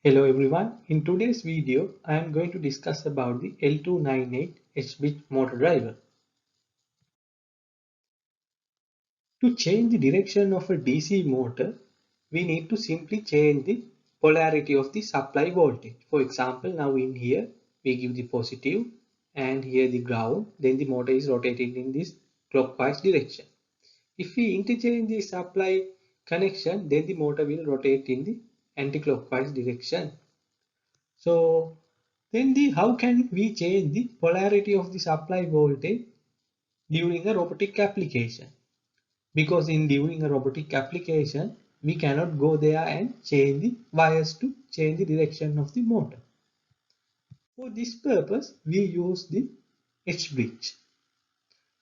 Hello everyone, in today's video I am going to discuss about the L298 Hbridge motor driver. To change the direction of a DC motor, we need to simply change the polarity of the supply voltage. For example, now in here we give the positive and here the ground, then the motor is rotating in this clockwise direction. If we interchange the supply connection, then the motor will rotate in the anti-clockwise direction. So then how can we change the polarity of the supply voltage during a robotic application? Because during a robotic application, we cannot go there and change the wires to change the direction of the motor. For this purpose, we use the Hbridge.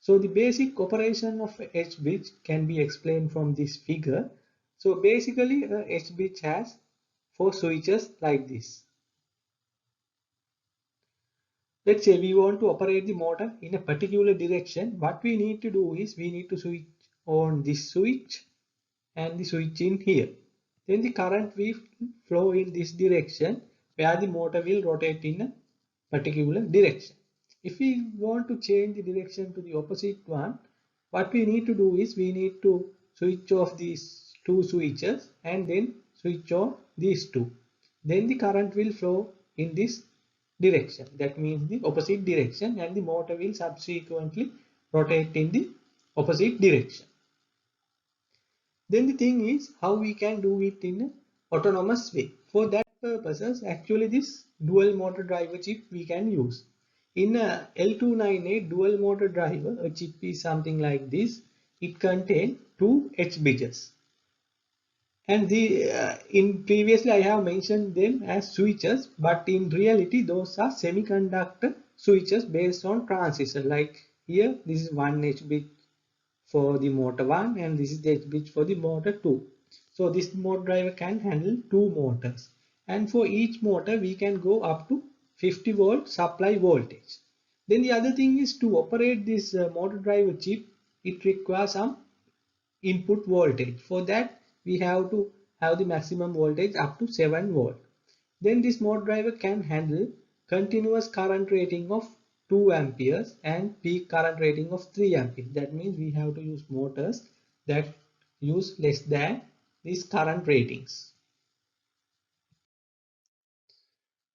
So the basic operation of Hbridge can be explained from this figure. So basically, a Hbridge has 4 switches like this. Let's say we want to operate the motor in a particular direction. What we need to do is we need to switch on this switch and the switch in here. Then the current will flow in this direction where the motor will rotate in a particular direction. If we want to change the direction to the opposite one, what we need to do is we need to switch off these two switches and then switch on these two. Then the current will flow in this direction, that means the opposite direction, and the motor will subsequently rotate in the opposite direction. Then the thing is how we can do it in an autonomous way. For that purposes, actually this dual motor driver chip we can use. In a L298 dual motor driver, a chip is something like this. It contains two Hbridges. And in previously I have mentioned them as switches, but in reality those are semiconductor switches based on transistor. Like here, this is one Hbridge for the motor 1 and this is the Hbridge for the motor 2. So this motor driver can handle two motors, and for each motor we can go up to 50 volt supply voltage. Then the other thing is to operate this motor driver chip, it requires some input voltage. For that we have to have the maximum voltage up to 7 volt. Then this motor driver can handle continuous current rating of 2 amperes and peak current rating of 3 amperes. That means we have to use motors that use less than these current ratings.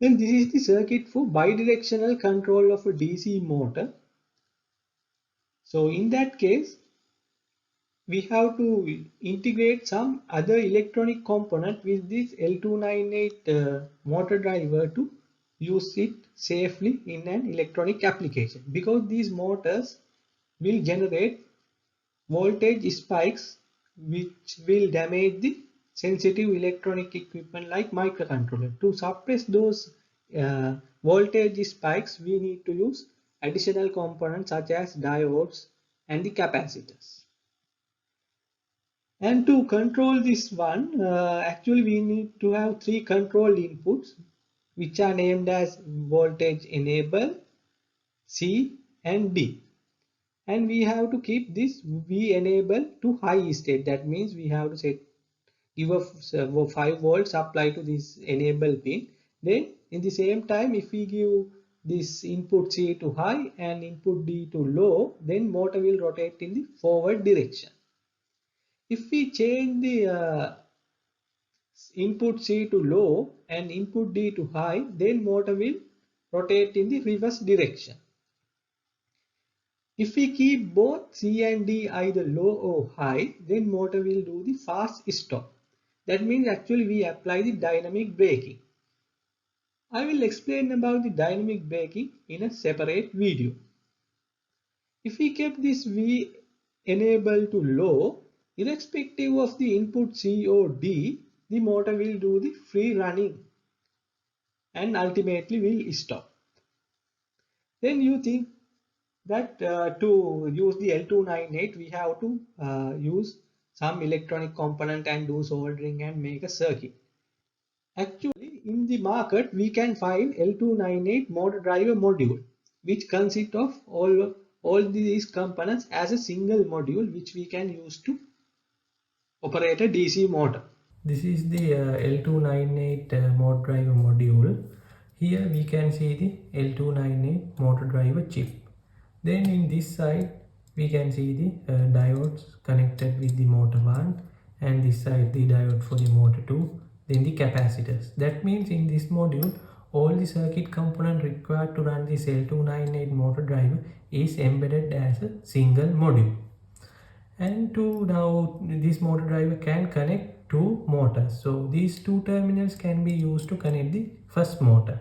Then this is the circuit for bidirectional control of a DC motor. So in that case, we have to integrate some other electronic component with this L298 motor driver to use it safely in an electronic application, because these motors will generate voltage spikes which will damage the sensitive electronic equipment like microcontroller. To suppress those voltage spikes, we need to use additional components such as diodes and the capacitors. And to control this one, actually we need to have three control inputs which are named as voltage enable, C and D. And we have to keep this V enable to high state. That means we have to give a 5 volt supply to this enable pin. Then in the same time, if we give this input C to high and input D to low, then motor will rotate in the forward direction. If we change the input C to low and input D to high, then motor will rotate in the reverse direction. If we keep both C and D either low or high, then motor will do the fast stop. That means actually we apply the dynamic braking. I will explain about the dynamic braking in a separate video. If we keep this V enable to low, irrespective of the input C or D, the motor will do the free running and ultimately will stop. Then you think that to use the L298 we have to use some electronic component and do soldering and make a circuit. Actually in the market we can find L298 motor driver module which consists of all these components as a single module which we can use to operate a DC motor. This is the L298 Mod Driver module. Here we can see the L298 motor driver chip. Then in this side we can see the diodes connected with the motor 1, and this side the diode for the motor 2, then the capacitors. That means in this module all the circuit component required to run this L298 motor driver is embedded as a single module. And to now this motor driver can connect two motors. So these two terminals can be used to connect the first motor,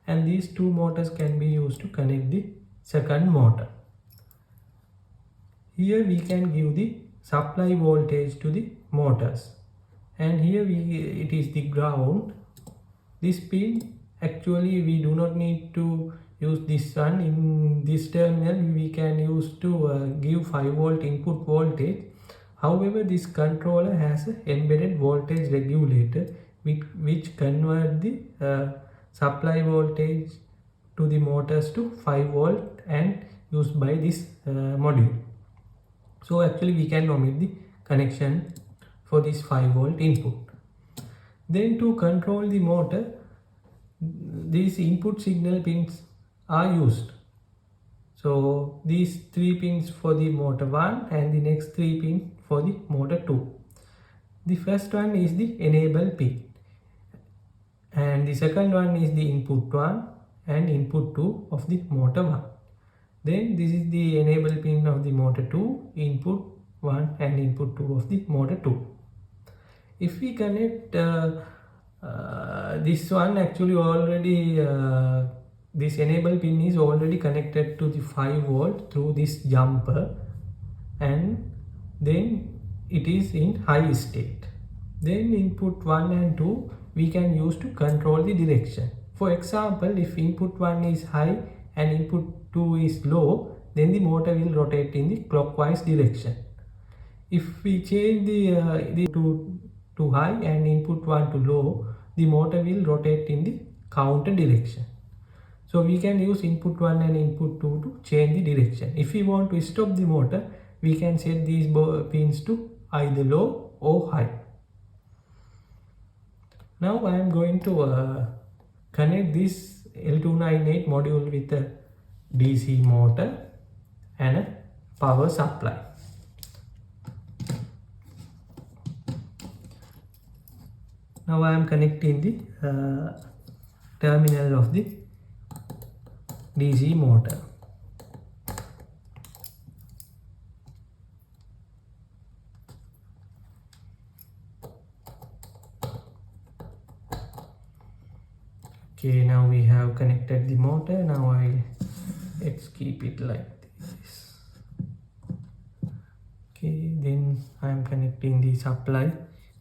and these two motors can be used to connect the second motor. Here we can give the supply voltage to the motors, and here it is the ground. This pin, actually we do not need to use this one. In this terminal we can use to give 5 volt input voltage. However, this controller has an embedded voltage regulator which convert the supply voltage to the motors to 5 volt and used by this module. So actually we can omit the connection for this 5 volt input. Then to control the motor, these input signal pins are used. So these 3 pins for the motor 1 and the next 3 pins for the motor 2. The first one is the enable pin, and the second one is the input 1 and input 2 of the motor 1. Then this is the enable pin of the motor 2, input 1 and input 2 of the motor 2. If we connect this one, actually already this enable pin is already connected to the 5 volt through this jumper, and then it is in high state. Then input 1 and 2 we can use to control the direction. For example, if input 1 is high and input 2 is low, then the motor will rotate in the clockwise direction. If we change the to high and input 1 to low, the motor will rotate in the counter direction. So we can use input 1 and input 2 to change the direction. If we want to stop the motor, we can set these pins to either low or high. Now I am going to connect this L298 module with a DC motor and a power supply. Now I am connecting the terminal of the DC motor. Okay, now we have connected the motor. Now let's keep it like this. Okay, then I am connecting the supply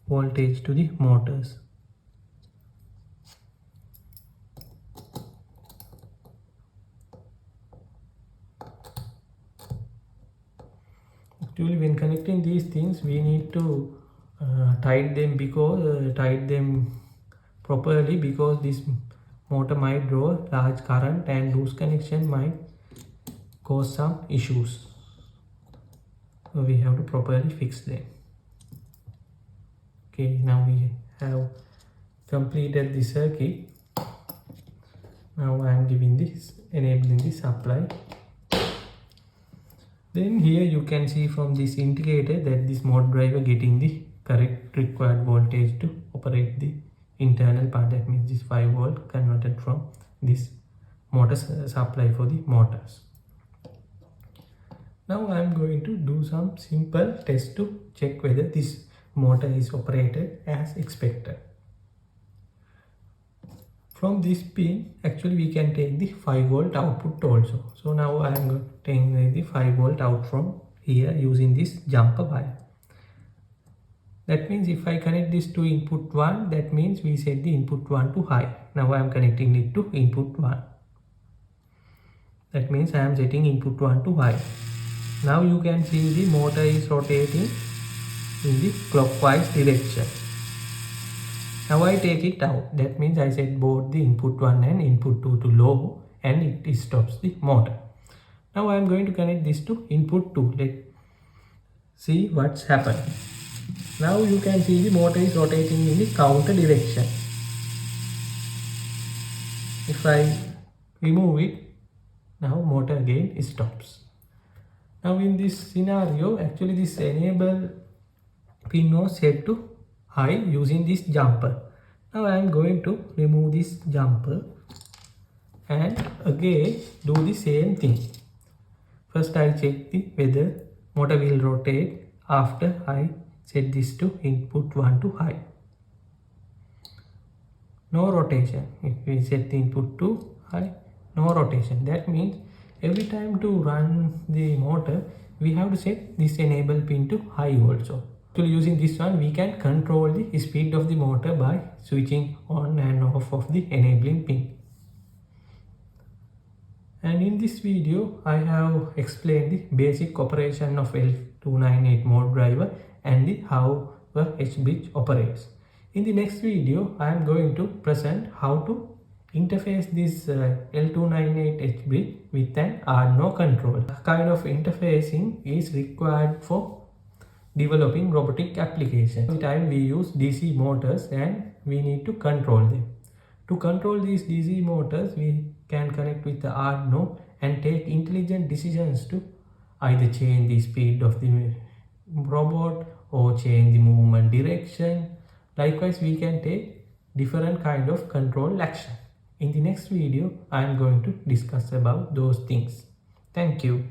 voltage to the motors. Actually, when connecting these things, we need to tighten them properly, because this motor might draw large current and loose connection might cause some issues. So we have to properly fix them. Okay, now we have completed the circuit. Now I am giving this, enabling the supply. Then here you can see from this indicator that this mod driver getting the correct required voltage to operate the internal part. That means this 5 volt converted from this motor supply for the motors. Now I am going to do some simple test to check whether this motor is operated as expected. From this pin, actually we can take the 5 volt output also. So now I am taking the 5 volt out from here using this jumper wire. That means if I connect this to input 1, that means we set the input 1 to high. Now I am connecting it to input 1. That means I am setting input 1 to high. Now you can see the motor is rotating in the clockwise direction. Now I take it out. That means I set both the input 1 and input 2 to low, and it stops the motor. Now I am going to connect this to input 2. Let's see what's happened. Now you can see the motor is rotating in the counter direction. If I remove it, now motor again stops. Now in this scenario, actually this enable pin was set to high using this jumper. Now I am going to remove this jumper and again do the same thing. First I check the whether motor will rotate after I set this to input 1 to high. No rotation. If we set the input to high, no rotation. That means every time to run the motor, we have to set this enable pin to high also. So using this one, we can control the speed of the motor by switching on and off of the enabling pin. And in this video, I have explained the basic operation of L298 Mod Driver and how the Hbridge operates. In the next video, I am going to present how to interface this L298 Hbridge with an Arduino controller. This kind of interfacing is required for developing robotic applications. Every time we use DC motors and we need to control them. To control these DC motors, we can connect with the Arduino and take intelligent decisions to either change the speed of the robot or change the movement direction. Likewise, we can take different kind of control action. In the next video, I am going to discuss about those things. Thank you.